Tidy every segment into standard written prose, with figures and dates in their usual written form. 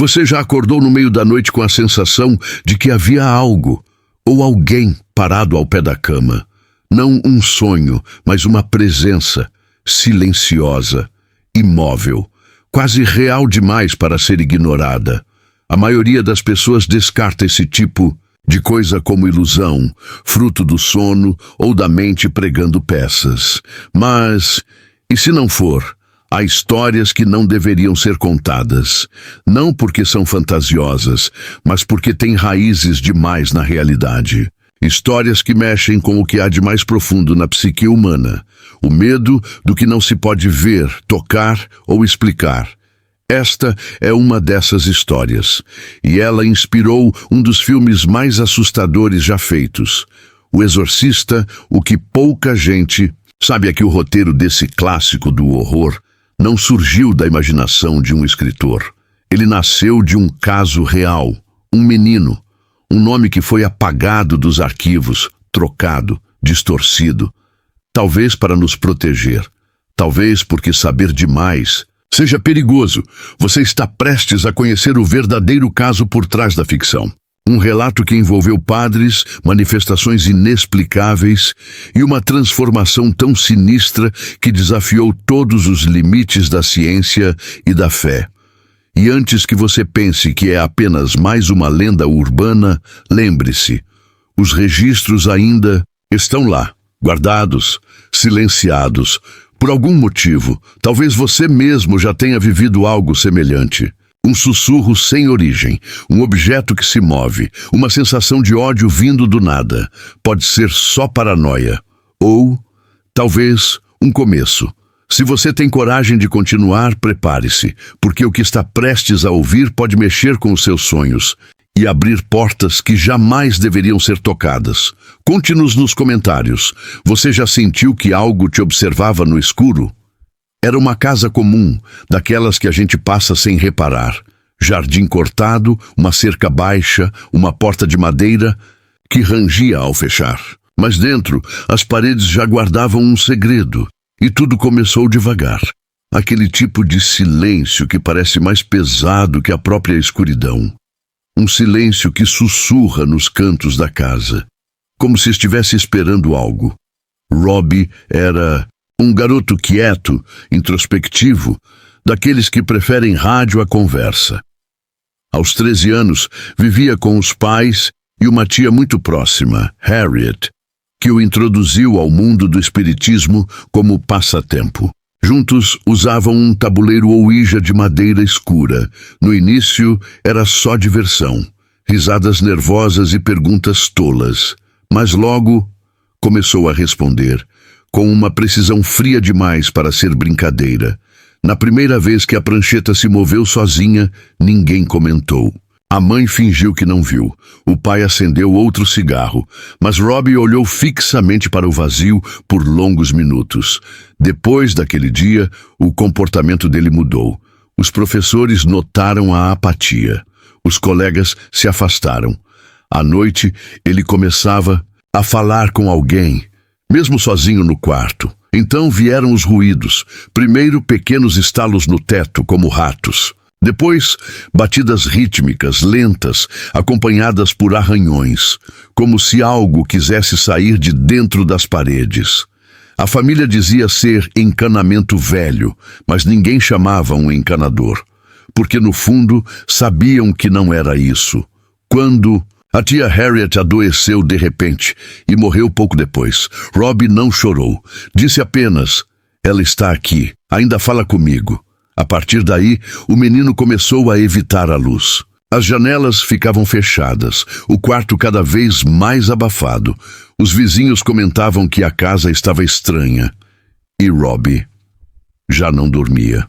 Você já acordou no meio da noite com a sensação de que havia algo ou alguém parado ao pé da cama? Não um sonho, mas uma presença silenciosa, imóvel, quase real demais para ser ignorada. A maioria das pessoas descarta esse tipo de coisa como ilusão, fruto do sono ou da mente pregando peças. Mas, e se não for? Há histórias que não deveriam ser contadas, não porque são fantasiosas, mas porque têm raízes demais na realidade. Histórias que mexem com o que há de mais profundo na psique humana, o medo do que não se pode ver, tocar ou explicar. Esta é uma dessas histórias, e ela inspirou um dos filmes mais assustadores já feitos, O Exorcista, o que pouca gente sabe é que o roteiro desse clássico do horror não surgiu da imaginação de um escritor. Ele nasceu de um caso real, um menino, um nome que foi apagado dos arquivos, trocado, distorcido, talvez para nos proteger, talvez porque saber demais seja perigoso. Você está prestes a conhecer o verdadeiro caso por trás da ficção. Um relato que envolveu padres, manifestações inexplicáveis e uma transformação tão sinistra que desafiou todos os limites da ciência e da fé. E antes que você pense que é apenas mais uma lenda urbana, lembre-se, os registros ainda estão lá, guardados, silenciados. Por algum motivo, talvez você mesmo já tenha vivido algo semelhante. Um sussurro sem origem, um objeto que se move, uma sensação de ódio vindo do nada. Pode ser só paranoia, ou, talvez, um começo. Se você tem coragem de continuar, prepare-se, porque o que está prestes a ouvir pode mexer com os seus sonhos e abrir portas que jamais deveriam ser tocadas. Conte-nos nos comentários. Você já sentiu que algo te observava no escuro? Era uma casa comum, daquelas que a gente passa sem reparar. Jardim cortado, uma cerca baixa, uma porta de madeira que rangia ao fechar. Mas dentro, as paredes já guardavam um segredo. E tudo começou devagar. Aquele tipo de silêncio que parece mais pesado que a própria escuridão. Um silêncio que sussurra nos cantos da casa, como se estivesse esperando algo. Robbie era um garoto quieto, introspectivo, daqueles que preferem rádio à conversa. Aos 13 anos, vivia com os pais e uma tia muito próxima, Harriet, que o introduziu ao mundo do espiritismo como passatempo. Juntos usavam um tabuleiro Ouija de madeira escura. No início era só diversão, risadas nervosas e perguntas tolas. Mas logo começou a responder, com uma precisão fria demais para ser brincadeira. Na primeira vez que a prancheta se moveu sozinha, ninguém comentou. A mãe fingiu que não viu. O pai acendeu outro cigarro, mas Robbie olhou fixamente para o vazio por longos minutos. Depois daquele dia, o comportamento dele mudou. Os professores notaram a apatia. Os colegas se afastaram. À noite, ele começava a falar com alguém, mesmo sozinho no quarto. Então vieram os ruídos. Primeiro, pequenos estalos no teto, como ratos. Depois, batidas rítmicas, lentas, acompanhadas por arranhões, como se algo quisesse sair de dentro das paredes. A família dizia ser encanamento velho, mas ninguém chamava um encanador, porque no fundo sabiam que não era isso. Quando a tia Harriet adoeceu de repente e morreu pouco depois, Robbie não chorou. Disse apenas, ela está aqui, ainda fala comigo. A partir daí, o menino começou a evitar a luz. As janelas ficavam fechadas, o quarto cada vez mais abafado. Os vizinhos comentavam que a casa estava estranha. E Robbie já não dormia.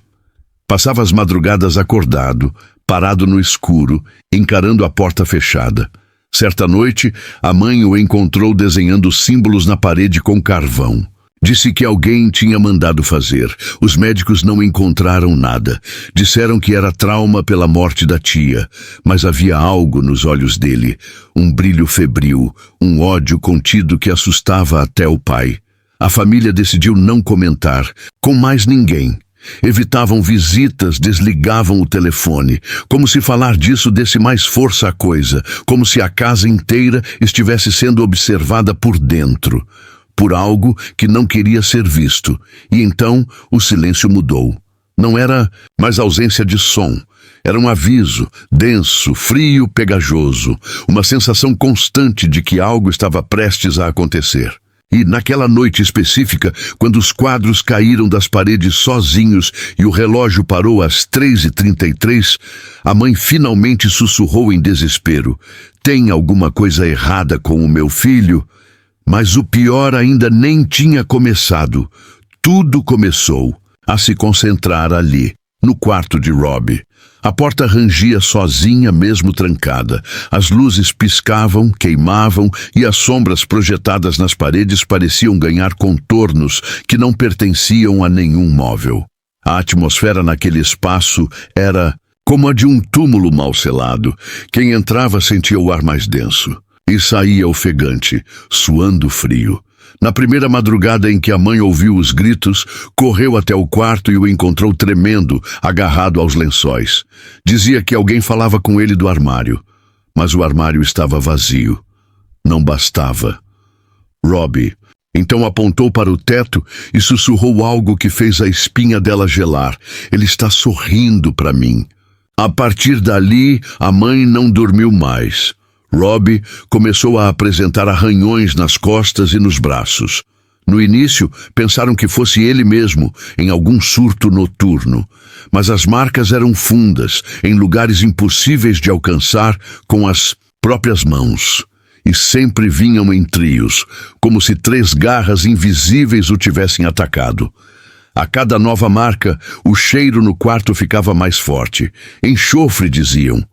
Passava as madrugadas acordado, parado no escuro, encarando a porta fechada. Certa noite, a mãe o encontrou desenhando símbolos na parede com carvão. Disse que alguém tinha mandado fazer. Os médicos não encontraram nada. Disseram que era trauma pela morte da tia, mas havia algo nos olhos dele, um brilho febril, um ódio contido que assustava até o pai. A família decidiu não comentar com mais ninguém. Evitavam visitas, desligavam o telefone, como se falar disso desse mais força à coisa, como se a casa inteira estivesse sendo observada por dentro, por algo que não queria ser visto. E então o silêncio mudou. Não era mais ausência de som. Era um aviso, denso, frio, pegajoso, uma sensação constante de que algo estava prestes a acontecer. E naquela noite específica, quando os quadros caíram das paredes sozinhos e o relógio parou às 3h33, a mãe finalmente sussurrou em desespero: "Tem alguma coisa errada com o meu filho?" Mas o pior ainda nem tinha começado. Tudo começou a se concentrar ali, no quarto de Robbie. A porta rangia sozinha, mesmo trancada. As luzes piscavam, queimavam e as sombras projetadas nas paredes pareciam ganhar contornos que não pertenciam a nenhum móvel. A atmosfera naquele espaço era como a de um túmulo mal selado. Quem entrava sentia o ar mais denso e saía ofegante, suando frio. Na primeira madrugada em que a mãe ouviu os gritos, correu até o quarto e o encontrou tremendo, agarrado aos lençóis. Dizia que alguém falava com ele do armário, mas o armário estava vazio. Não bastava. Robbie então apontou para o teto e sussurrou algo que fez a espinha dela gelar. "Ele está sorrindo para mim." A partir dali, a mãe não dormiu mais. Robbie começou a apresentar arranhões nas costas e nos braços. No início, pensaram que fosse ele mesmo, em algum surto noturno. Mas as marcas eram fundas, em lugares impossíveis de alcançar com as próprias mãos. E sempre vinham em trios, como se 3 garras invisíveis o tivessem atacado. A cada nova marca, o cheiro no quarto ficava mais forte. Enxofre, diziam.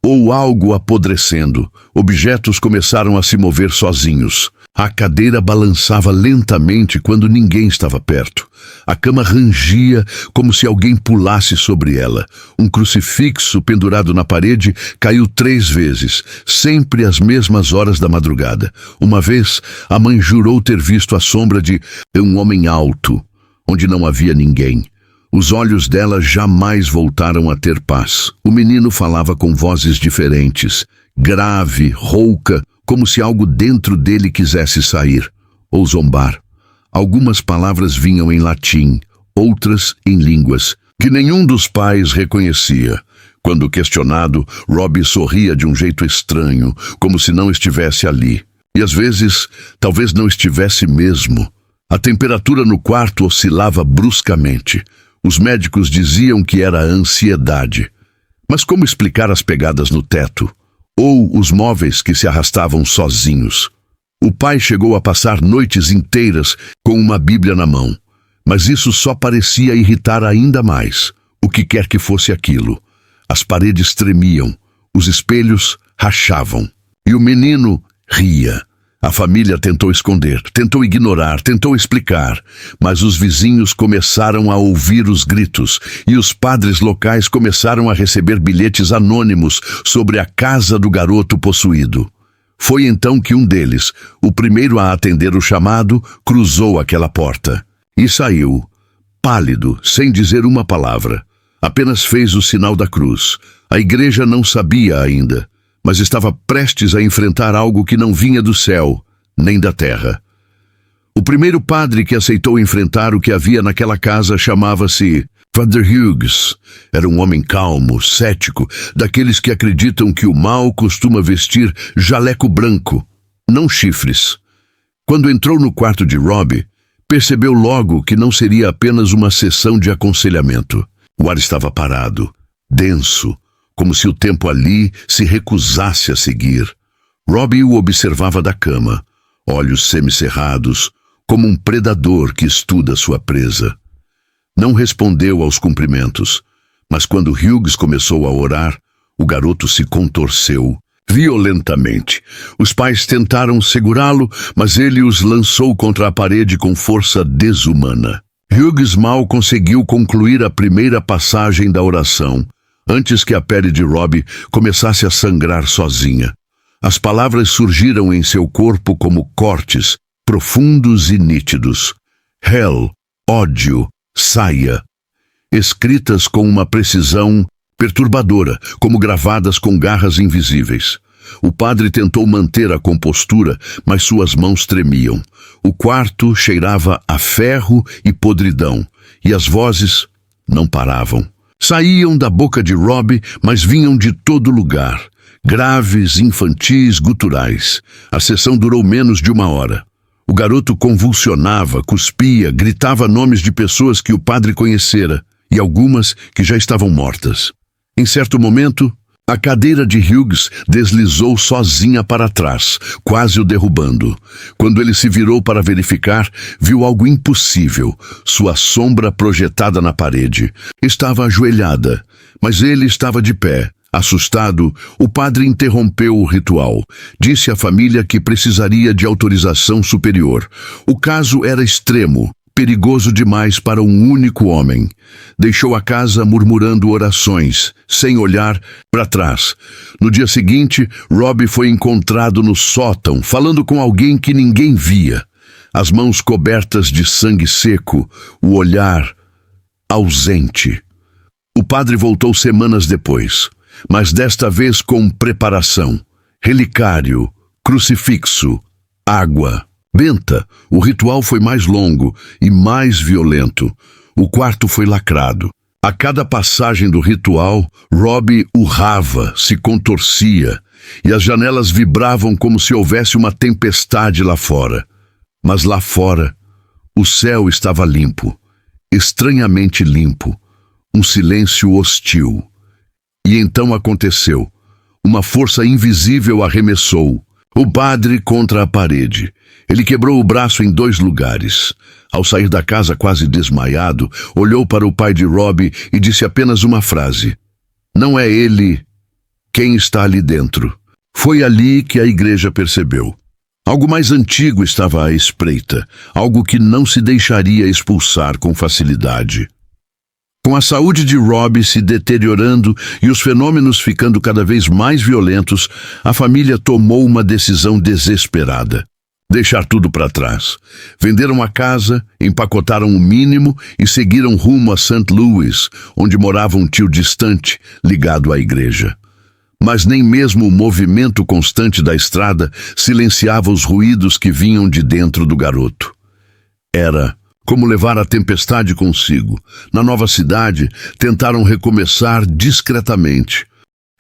Ou algo apodrecendo. Objetos começaram a se mover sozinhos. A cadeira balançava lentamente quando ninguém estava perto. A cama rangia como se alguém pulasse sobre ela. Um crucifixo pendurado na parede caiu 3 vezes, sempre às mesmas horas da madrugada. Uma vez, a mãe jurou ter visto a sombra de um homem alto, onde não havia ninguém. Os olhos dela jamais voltaram a ter paz. O menino falava com vozes diferentes, grave, rouca, como se algo dentro dele quisesse sair, ou zombar. Algumas palavras vinham em latim, outras em línguas, que nenhum dos pais reconhecia. Quando questionado, Robbie sorria de um jeito estranho, como se não estivesse ali. E às vezes, talvez não estivesse mesmo. A temperatura no quarto oscilava bruscamente. Os médicos diziam que era ansiedade. Mas como explicar as pegadas no teto? Ou os móveis que se arrastavam sozinhos? O pai chegou a passar noites inteiras com uma Bíblia na mão. Mas isso só parecia irritar ainda mais. O que quer que fosse aquilo. As paredes tremiam, os espelhos rachavam. E o menino ria. A família tentou esconder, tentou ignorar, tentou explicar, mas os vizinhos começaram a ouvir os gritos e os padres locais começaram a receber bilhetes anônimos sobre a casa do garoto possuído. Foi então que um deles, o primeiro a atender o chamado, cruzou aquela porta e saiu, pálido, sem dizer uma palavra. Apenas fez o sinal da cruz. A igreja não sabia ainda, mas estava prestes a enfrentar algo que não vinha do céu, nem da terra. O primeiro padre que aceitou enfrentar o que havia naquela casa chamava-se Father Hughes. Era um homem calmo, cético, daqueles que acreditam que o mal costuma vestir jaleco branco, não chifres. Quando entrou no quarto de Robbie, percebeu logo que não seria apenas uma sessão de aconselhamento. O ar estava parado, denso, como se o tempo ali se recusasse a seguir. Robbie o observava da cama, olhos semicerrados, como um predador que estuda sua presa. Não respondeu aos cumprimentos, mas quando Hughes começou a orar, o garoto se contorceu violentamente. Os pais tentaram segurá-lo, mas ele os lançou contra a parede com força desumana. Hughes mal conseguiu concluir a primeira passagem da oração, antes que a pele de Robbie começasse a sangrar sozinha. As palavras surgiram em seu corpo como cortes, profundos e nítidos. Hell, ódio, saia. escritas com uma precisão perturbadora, como gravadas com garras invisíveis. O padre tentou manter a compostura, mas suas mãos tremiam. O quarto cheirava a ferro e podridão, e as vozes não paravam. Saíam da boca de Robbie, mas vinham de todo lugar. Graves, infantis, guturais. A sessão durou menos de 1 hora. O garoto convulsionava, cuspia, gritava nomes de pessoas que o padre conhecera, e algumas que já estavam mortas. Em certo momento, a cadeira de Hughes deslizou sozinha para trás, quase o derrubando. Quando ele se virou para verificar, viu algo impossível. Sua sombra projetada na parede. Estava ajoelhada, mas ele estava de pé. Assustado, o padre interrompeu o ritual. Disse à família que precisaria de autorização superior. O caso era extremo, perigoso demais para um único homem. Deixou a casa murmurando orações, sem olhar para trás. No dia seguinte, Robbie foi encontrado no sótão, falando com alguém que ninguém via. As mãos cobertas de sangue seco, o olhar ausente. O padre voltou semanas depois, mas desta vez com preparação. Relicário, crucifixo, água. Benta, o ritual foi mais longo e mais violento. O quarto foi lacrado. A cada passagem do ritual, Robbie urrava, se contorcia, e as janelas vibravam como se houvesse uma tempestade lá fora. Mas lá fora, o céu estava limpo, estranhamente limpo, um silêncio hostil. E então aconteceu. Uma força invisível arremessou o padre contra a parede. Ele quebrou o braço em 2 lugares. Ao sair da casa quase desmaiado, olhou para o pai de Robbie e disse apenas uma frase. Não é ele quem está ali dentro. Foi ali que a igreja percebeu. Algo mais antigo estava à espreita, algo que não se deixaria expulsar com facilidade. Com a saúde de Robbie se deteriorando e os fenômenos ficando cada vez mais violentos, a família tomou uma decisão desesperada. Deixar tudo para trás. Venderam a casa, empacotaram o mínimo e seguiram rumo a St. Louis, onde morava um tio distante, ligado à igreja. Mas nem mesmo o movimento constante da estrada silenciava os ruídos que vinham de dentro do garoto. Era como levar a tempestade consigo. Na nova cidade, tentaram recomeçar discretamente,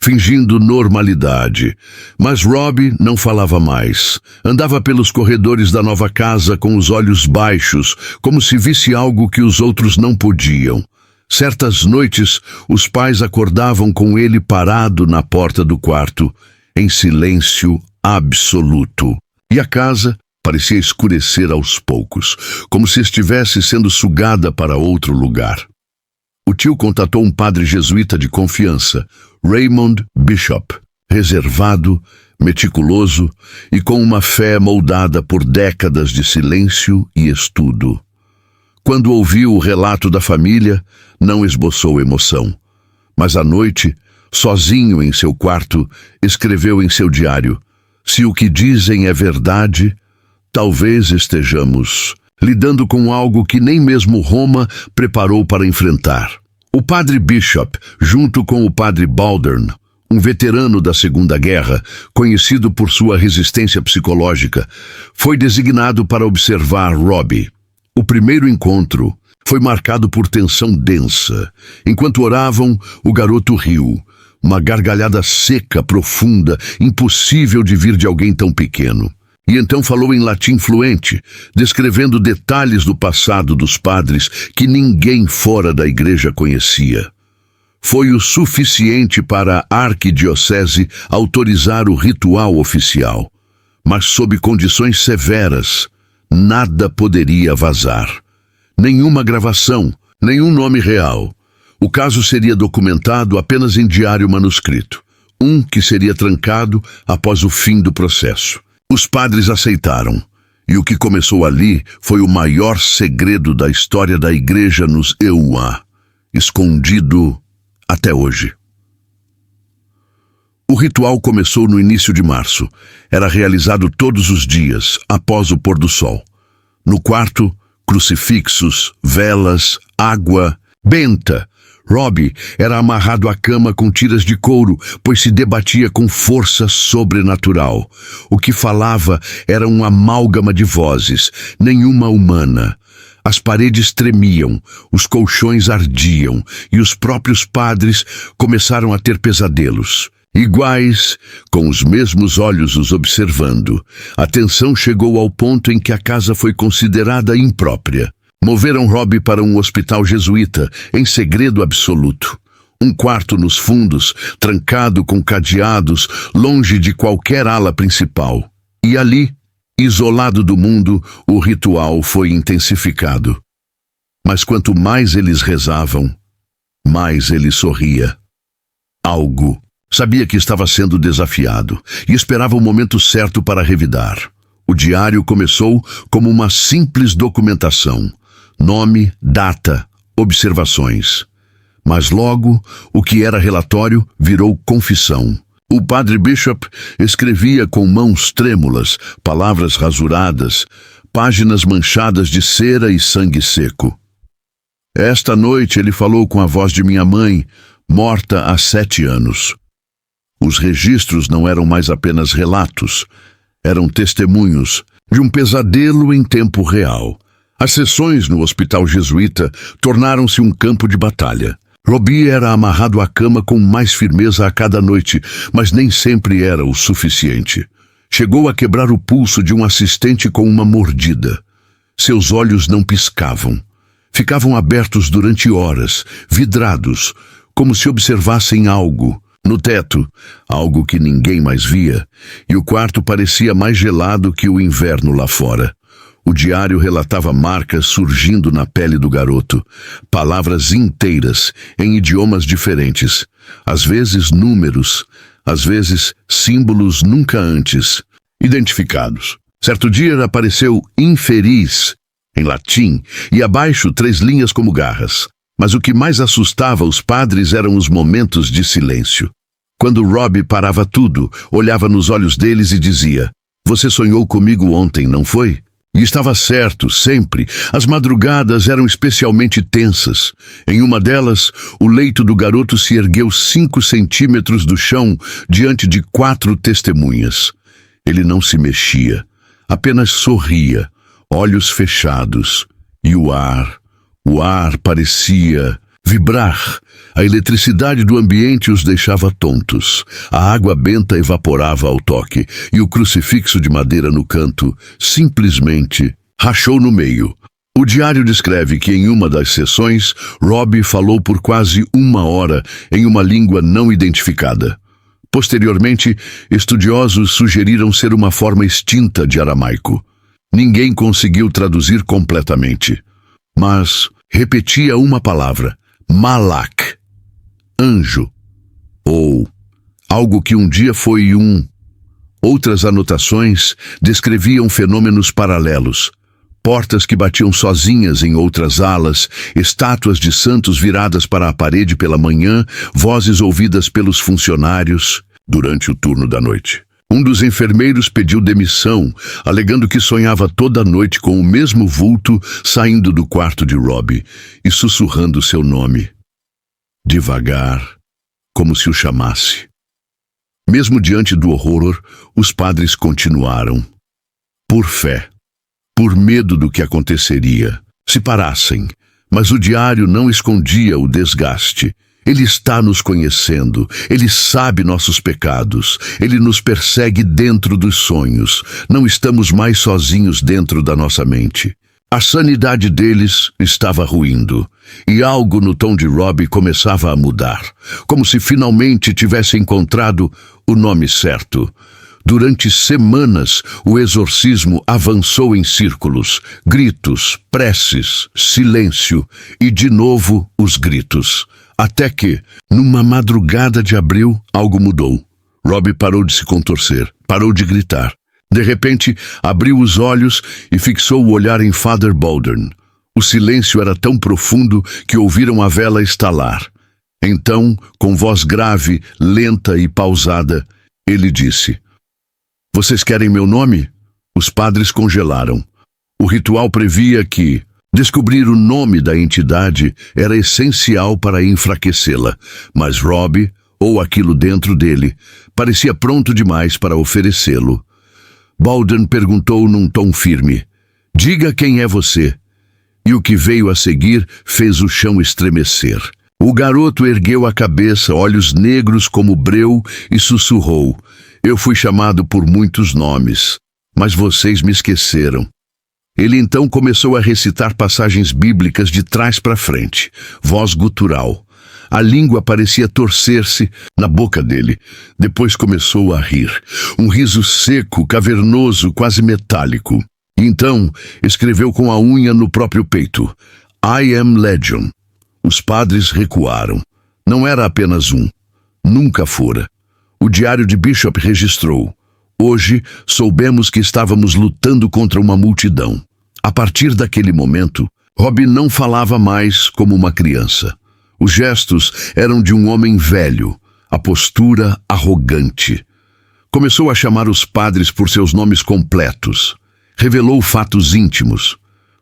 fingindo normalidade. Mas Robbie não falava mais. Andava pelos corredores da nova casa com os olhos baixos, como se visse algo que os outros não podiam. Certas noites, os pais acordavam com ele parado na porta do quarto, em silêncio absoluto. E a casa parecia escurecer aos poucos, como se estivesse sendo sugada para outro lugar. O tio contatou um padre jesuíta de confiança, Raymond Bishop, reservado, meticuloso e com uma fé moldada por décadas de silêncio e estudo. Quando ouviu o relato da família, não esboçou emoção. Mas à noite, sozinho em seu quarto, escreveu em seu diário: se o que dizem é verdade, talvez estejamos lidando com algo que nem mesmo Roma preparou para enfrentar. O padre Bishop, junto com o padre Baldern, um veterano da Segunda Guerra, conhecido por sua resistência psicológica, foi designado para observar Robbie. O primeiro encontro foi marcado por tensão densa. Enquanto oravam, o garoto riu. Uma gargalhada seca, profunda, impossível de vir de alguém tão pequeno. E então falou em latim fluente, descrevendo detalhes do passado dos padres que ninguém fora da igreja conhecia. Foi o suficiente para a arquidiocese autorizar o ritual oficial, mas sob condições severas. Nada poderia vazar. Nenhuma gravação, nenhum nome real. O caso seria documentado apenas em diário manuscrito, que seria trancado após o fim do processo. Os padres aceitaram, e o que começou ali foi o maior segredo da história da igreja nos EUA, escondido até hoje. O ritual começou no início de março. Era realizado todos os dias, após o pôr do sol. No quarto, crucifixos, velas, água Benta. Robbie era amarrado à cama com tiras de couro, pois se debatia com força sobrenatural. O que falava era uma amálgama de vozes, nenhuma humana. As paredes tremiam, os colchões ardiam, e os próprios padres começaram a ter pesadelos. Iguais, com os mesmos olhos os observando. A tensão chegou ao ponto em que a casa foi considerada imprópria. Moveram Robbie para um hospital jesuíta, em segredo absoluto. Um quarto nos fundos, trancado com cadeados, longe de qualquer ala principal. E ali, isolado do mundo, o ritual foi intensificado. Mas quanto mais eles rezavam, mais ele sorria. Algo. Sabia que estava sendo desafiado e esperava o momento certo para revidar. O diário começou como uma simples documentação. Nome, data, observações. Mas logo, o que era relatório virou confissão. O padre Bishop escrevia com mãos trêmulas, palavras rasuradas, páginas manchadas de cera e sangue seco. Esta noite ele falou com a voz de minha mãe, morta há 7 anos. Os registros não eram mais apenas relatos, eram testemunhos de um pesadelo em tempo real. As sessões no hospital jesuíta tornaram-se um campo de batalha. Robbie era amarrado à cama com mais firmeza a cada noite, mas nem sempre era o suficiente. Chegou a quebrar o pulso de um assistente com uma mordida. Seus olhos não piscavam. Ficavam abertos durante horas, vidrados, como se observassem algo. No teto, algo que ninguém mais via, e o quarto parecia mais gelado que o inverno lá fora. O diário relatava marcas surgindo na pele do garoto, palavras inteiras, em idiomas diferentes, às vezes números, às vezes símbolos nunca antes identificados. Certo dia apareceu infeliz, em latim, e abaixo 3 linhas como garras. Mas o que mais assustava os padres eram os momentos de silêncio. Quando Robbie parava tudo, olhava nos olhos deles e dizia: "Você sonhou comigo ontem, não foi?" E estava certo, sempre. As madrugadas eram especialmente tensas. Em uma delas, o leito do garoto se ergueu 5 centímetros do chão diante de 4 testemunhas. Ele não se mexia, apenas sorria, olhos fechados. E o ar parecia vibrar. A eletricidade do ambiente os deixava tontos. A água benta evaporava ao toque, e o crucifixo de madeira no canto simplesmente rachou no meio. O diário descreve que em uma das sessões, Robbie falou por quase 1 hora em uma língua não identificada. Posteriormente, estudiosos sugeriram ser uma forma extinta de aramaico. Ninguém conseguiu traduzir completamente. Mas repetia uma palavra: Malak, anjo, ou algo que um dia foi Outras anotações descreviam fenômenos paralelos: portas que batiam sozinhas em outras alas, estátuas de santos viradas para a parede pela manhã, vozes ouvidas pelos funcionários durante o turno da noite. Um dos enfermeiros pediu demissão, alegando que sonhava toda noite com o mesmo vulto saindo do quarto de Robbie e sussurrando seu nome. Devagar, como se o chamasse. Mesmo diante do horror, os padres continuaram. Por fé, por medo do que aconteceria, se parassem, mas o diário não escondia o desgaste. Ele está nos conhecendo, Ele sabe nossos pecados, Ele nos persegue dentro dos sonhos. Não estamos mais sozinhos dentro da nossa mente. A sanidade deles estava ruindo, e algo no tom de Robbie começava a mudar, como se finalmente tivesse encontrado o nome certo. Durante semanas, o exorcismo avançou em círculos, gritos, preces, silêncio e de novo os gritos. Até que, numa madrugada de abril, algo mudou. Robbie parou de se contorcer, parou de gritar. De repente, abriu os olhos e fixou o olhar em Father Baldwin. O silêncio era tão profundo que ouviram a vela estalar. Então, com voz grave, lenta e pausada, ele disse: "Vocês querem meu nome?" Os padres congelaram. O ritual previa que Descobrir o nome da entidade era essencial para enfraquecê-la, mas Robbie, ou aquilo dentro dele, parecia pronto demais para oferecê-lo. Baldwin perguntou num tom firme: "Diga quem é você." E o que veio a seguir fez o chão estremecer. O garoto ergueu a cabeça, olhos negros como breu, e sussurrou: "Eu fui chamado por muitos nomes, mas vocês me esqueceram." Ele então começou a recitar passagens bíblicas de trás para frente, voz gutural. A língua parecia torcer-se na boca dele. Depois começou a rir. Um riso seco, cavernoso, quase metálico. Então, escreveu com a unha no próprio peito: "I am Legion." Os padres recuaram. Não era apenas um. Nunca fora. O diário de Bishop registrou: "Hoje soubemos que estávamos lutando contra uma multidão." A partir daquele momento, Robbie não falava mais como uma criança. Os gestos eram de um homem velho, a postura arrogante. Começou a chamar os padres por seus nomes completos. Revelou fatos íntimos.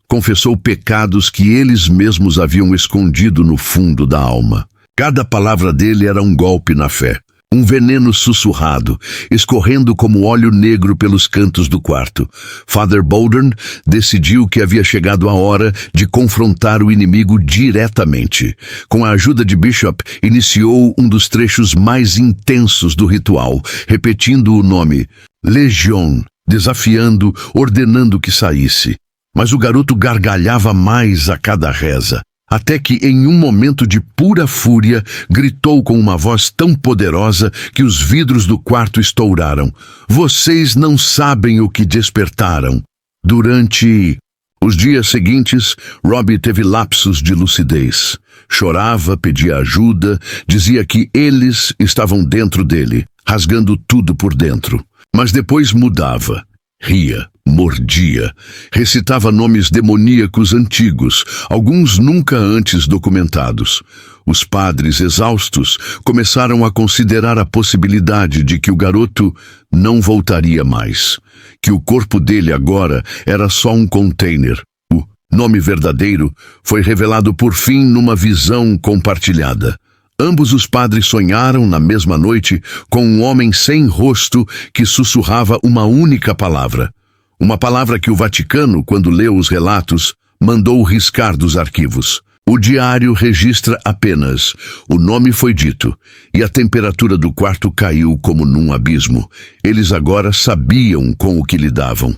Confessou pecados que eles mesmos haviam escondido no fundo da alma. Cada palavra dele era um golpe na fé. Um veneno sussurrado, escorrendo como óleo negro pelos cantos do quarto. Father Baldwin decidiu que havia chegado a hora de confrontar o inimigo diretamente. Com a ajuda de Bishop, iniciou um dos trechos mais intensos do ritual, repetindo o nome Legion, desafiando, ordenando que saísse. Mas o garoto gargalhava mais a cada reza. Até que, em um momento de pura fúria, gritou com uma voz tão poderosa que os vidros do quarto estouraram: "Vocês não sabem o que despertaram." Durante os dias seguintes, Robbie teve lapsos de lucidez. Chorava, pedia ajuda, dizia que eles estavam dentro dele, rasgando tudo por dentro. Mas depois mudava. Ria, mordia, recitava nomes demoníacos antigos, alguns nunca antes documentados. Os padres, exaustos, começaram a considerar a possibilidade de que o garoto não voltaria mais, que o corpo dele agora era só um container. O nome verdadeiro foi revelado por fim numa visão compartilhada. Ambos os padres sonharam na mesma noite com um homem sem rosto que sussurrava uma única palavra. Uma palavra que o Vaticano, quando leu os relatos, mandou riscar dos arquivos. O diário registra apenas: "O nome foi dito", e a temperatura do quarto caiu como num abismo. Eles agora sabiam com o que lidavam.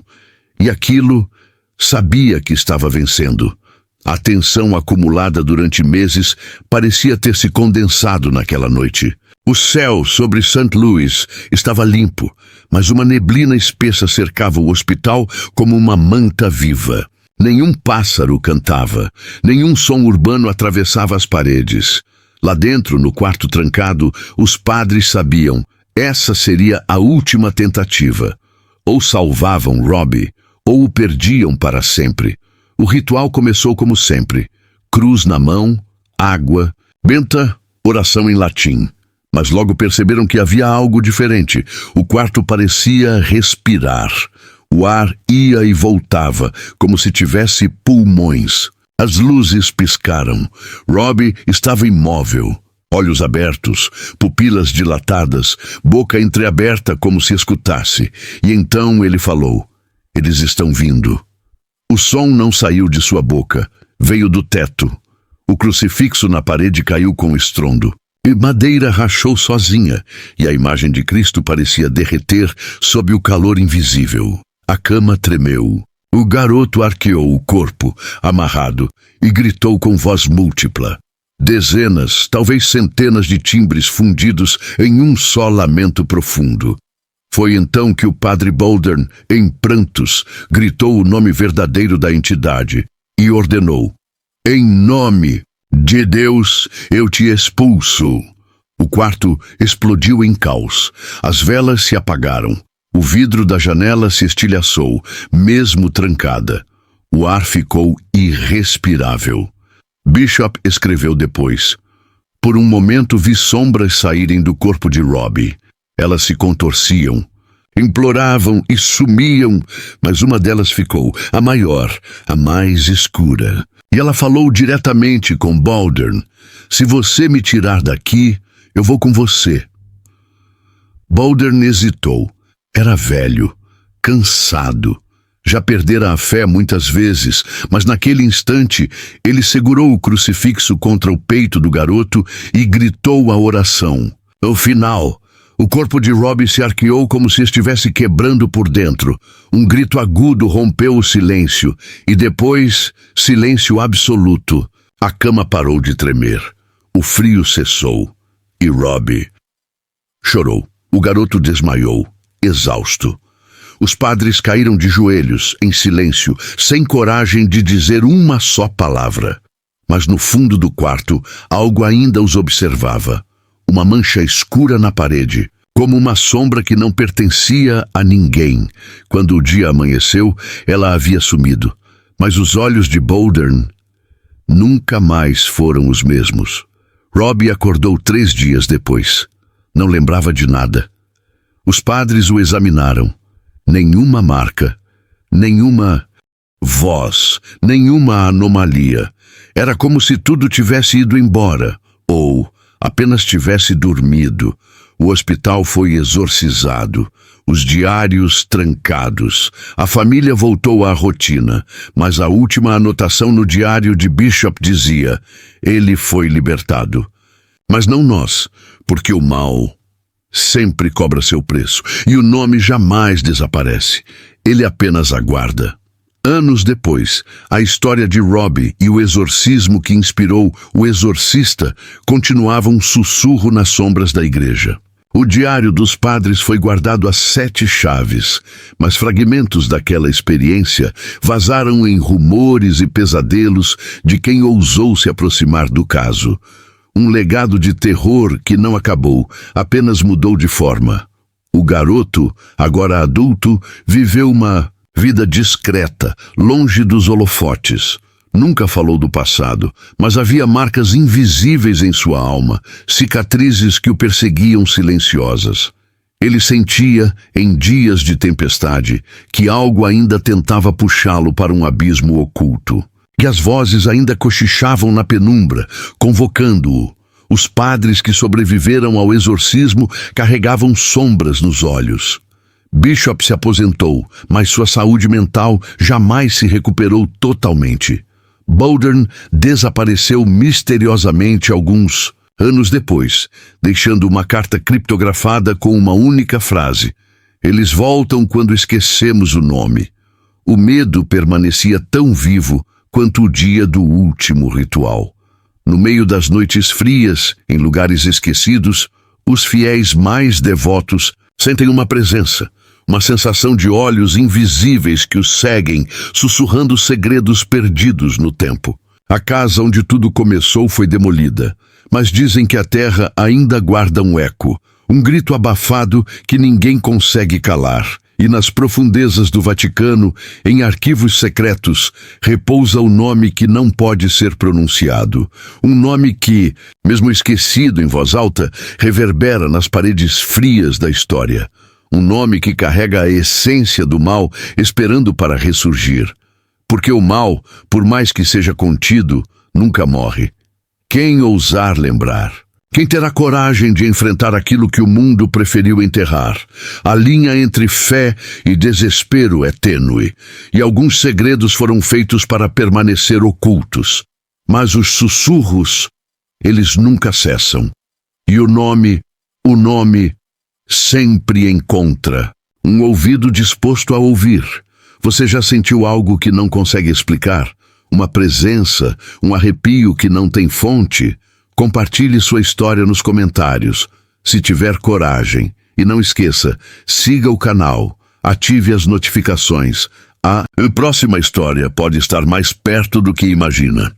E aquilo sabia que estava vencendo. A tensão acumulada durante meses parecia ter se condensado naquela noite. O céu sobre St. Louis estava limpo, mas uma neblina espessa cercava o hospital como uma manta viva. Nenhum pássaro cantava, nenhum som urbano atravessava as paredes. Lá dentro, no quarto trancado, os padres sabiam: essa seria a última tentativa. Ou salvavam Robbie, ou o perdiam para sempre. O ritual começou como sempre: cruz na mão, água, benta, oração em latim. Mas logo perceberam que havia algo diferente. O quarto parecia respirar. O ar ia e voltava, como se tivesse pulmões. As luzes piscaram. Robbie estava imóvel, olhos abertos, pupilas dilatadas, boca entreaberta como se escutasse. E então ele falou: "Eles estão vindo." O som não saiu de sua boca, veio do teto. O crucifixo na parede caiu com estrondo. E madeira rachou sozinha, e a imagem de Cristo parecia derreter sob o calor invisível. A cama tremeu. O garoto arqueou o corpo, amarrado, e gritou com voz múltipla. Dezenas, talvez centenas de timbres fundidos em um só lamento profundo. Foi então que o padre Baldwin, em prantos, gritou o nome verdadeiro da entidade e ordenou: "Em nome de Deus, eu te expulso." O quarto explodiu em caos. As velas se apagaram. O vidro da janela se estilhaçou, mesmo trancada. O ar ficou irrespirável. Bishop escreveu depois: "Por um momento vi sombras saírem do corpo de Robbie. Elas se contorciam, Imploravam e sumiam, mas uma delas ficou, a maior, a mais escura. E ela falou diretamente com Baldern: se você me tirar daqui, eu vou com você. Baldern hesitou. Era velho, cansado. Já perdera a fé muitas vezes, mas naquele instante ele segurou o crucifixo contra o peito do garoto e gritou a oração. No final, o corpo de Robbie se arqueou como se estivesse quebrando por dentro. Um grito agudo rompeu o silêncio, e depois, silêncio absoluto. A cama parou de tremer. O frio cessou, e Robbie chorou. O garoto desmaiou, exausto. Os padres caíram de joelhos, em silêncio, sem coragem de dizer uma só palavra. Mas no fundo do quarto, algo ainda os observava. Uma mancha escura na parede, como uma sombra que não pertencia a ninguém. Quando o dia amanheceu, ela havia sumido. Mas os olhos de Baldern nunca mais foram os mesmos. Robbie acordou 3 dias depois. Não lembrava de nada. Os padres o examinaram. Nenhuma marca, nenhuma voz, nenhuma anomalia. Era como se tudo tivesse ido embora, ou apenas tivesse dormido. O hospital foi exorcizado, os diários trancados. A família voltou à rotina, mas a última anotação no diário de Bishop dizia: ele foi libertado. Mas não nós, porque o mal sempre cobra seu preço, e o nome jamais desaparece. Ele apenas aguarda. Anos depois, a história de Robbie e o exorcismo que inspirou o exorcista continuavam um sussurro nas sombras da igreja. O diário dos padres foi guardado a 7 chaves, mas fragmentos daquela experiência vazaram em rumores e pesadelos de quem ousou se aproximar do caso. Um legado de terror que não acabou, apenas mudou de forma. O garoto, agora adulto, viveu uma vida discreta, longe dos holofotes. Nunca falou do passado, mas havia marcas invisíveis em sua alma, cicatrizes que o perseguiam silenciosas. Ele sentia, em dias de tempestade, que algo ainda tentava puxá-lo para um abismo oculto. E as vozes ainda cochichavam na penumbra, convocando-o. Os padres que sobreviveram ao exorcismo carregavam sombras nos olhos. Bishop se aposentou, mas sua saúde mental jamais se recuperou totalmente. Baldern desapareceu misteriosamente alguns anos depois, deixando uma carta criptografada com uma única frase: eles voltam quando esquecemos o nome. O medo permanecia tão vivo quanto o dia do último ritual. No meio das noites frias, em lugares esquecidos, os fiéis mais devotos sentem uma presença, uma sensação de olhos invisíveis que os seguem, sussurrando segredos perdidos no tempo. A casa onde tudo começou foi demolida, mas dizem que a terra ainda guarda um eco, um grito abafado que ninguém consegue calar. E nas profundezas do Vaticano, em arquivos secretos, repousa o nome que não pode ser pronunciado. Um nome que, mesmo esquecido em voz alta, reverbera nas paredes frias da história. Um nome que carrega a essência do mal, esperando para ressurgir. Porque o mal, por mais que seja contido, nunca morre. Quem ousar lembrar? Quem terá coragem de enfrentar aquilo que o mundo preferiu enterrar? A linha entre fé e desespero é tênue, e alguns segredos foram feitos para permanecer ocultos. Mas os sussurros, eles nunca cessam. E o nome sempre encontra um ouvido disposto a ouvir. Você já sentiu algo que não consegue explicar? Uma presença, um arrepio que não tem fonte? Compartilhe sua história nos comentários, se tiver coragem. E não esqueça, siga o canal, ative as notificações. A próxima história pode estar mais perto do que imagina.